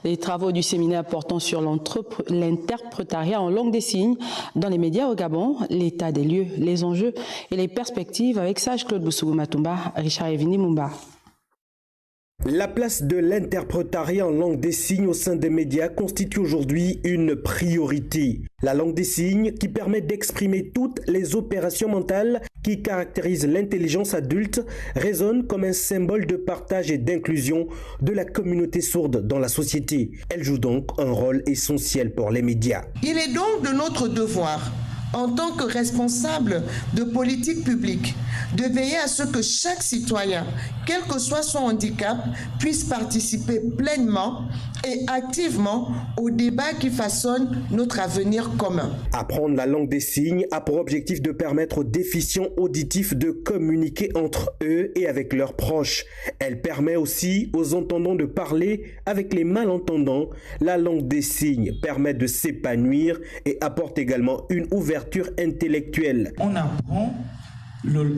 Les travaux du séminaire portant sur l'interprétariat en langue des signes dans les médias au Gabon, l'état des lieux, les enjeux et les perspectives avec Sage Claude Boussougou Matumba, Richard Evini Mumba. La place de l'interprétariat en langue des signes au sein des médias constitue aujourd'hui une priorité. La langue des signes qui permet d'exprimer toutes les opérations mentales qui caractérisent l'intelligence adulte résonne comme un symbole de partage et d'inclusion de la communauté sourde dans la société. Elle joue donc un rôle essentiel pour les médias. Il est donc de notre devoir, en tant que responsable de politique publique, de veiller à ce que chaque citoyen, quel que soit son handicap, puisse participer pleinement et activement au débat qui façonne notre avenir commun. Apprendre la langue des signes a pour objectif de permettre aux déficients auditifs de communiquer entre eux et avec leurs proches. Elle permet aussi aux entendants de parler avec les malentendants. La langue des signes permet de s'épanouir et apporte également une ouverture intellectuelle. On apprend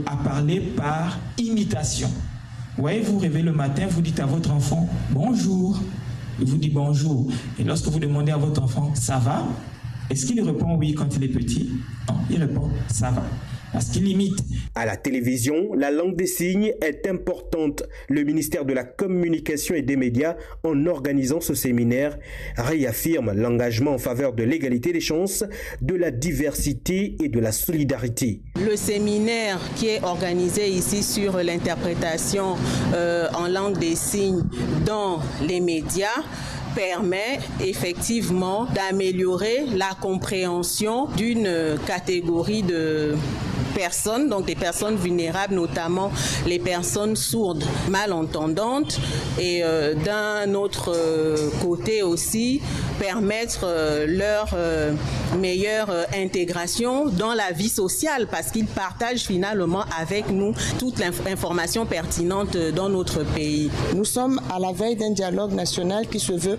à parler par imitation. Vous voyez, vous rêvez le matin, vous dites à votre enfant « bonjour ». Il vous dit « bonjour ». Et lorsque vous demandez à votre enfant « ça va », est-ce qu'il répond « oui » quand il est petit? Non, il répond « ça va ». Parce qu'il imite. À la télévision, la langue des signes est importante. Le ministère de la Communication et des Médias, en organisant ce séminaire, réaffirme l'engagement en faveur de l'égalité des chances, de la diversité et de la solidarité. Le séminaire qui est organisé ici sur l'interprétation en langue des signes dans les médias permet effectivement d'améliorer la compréhension d'une catégorie de personnes, donc des personnes vulnérables, notamment les personnes sourdes, malentendantes, et d'un autre côté aussi permettre leur meilleure intégration dans la vie sociale, parce qu'ils partagent finalement avec nous toute l'information pertinente dans notre pays. Nous sommes à la veille d'un dialogue national qui se veut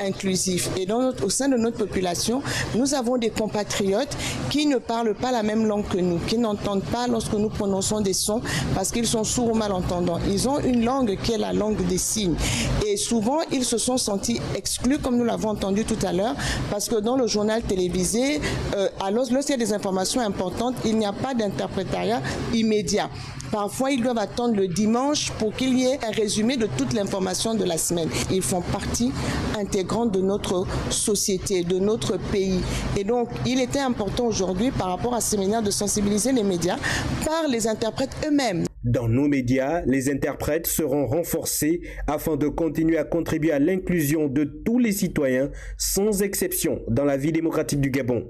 inclusif, et au sein de notre population, nous avons des compatriotes qui ne parlent pas la même langue que nous, qui n'entendent pas lorsque nous prononçons des sons parce qu'ils sont sourds ou malentendants. Ils ont une langue qui est la langue des signes, et souvent ils se sont sentis exclus, comme nous l'avons entendu tout à l'heure, parce que dans le journal télévisé, lorsqu'il y a des informations importantes, il n'y a pas d'interprétariat immédiat. Parfois, ils doivent attendre le dimanche pour qu'il y ait un résumé de toute l'information de la semaine. Ils font partie intégrante de notre société, de notre pays. Et donc, il était important aujourd'hui, par rapport à ce séminaire, de sensibiliser les médias par les interprètes eux-mêmes. Dans nos médias, les interprètes seront renforcés afin de continuer à contribuer à l'inclusion de tous les citoyens, sans exception, dans la vie démocratique du Gabon.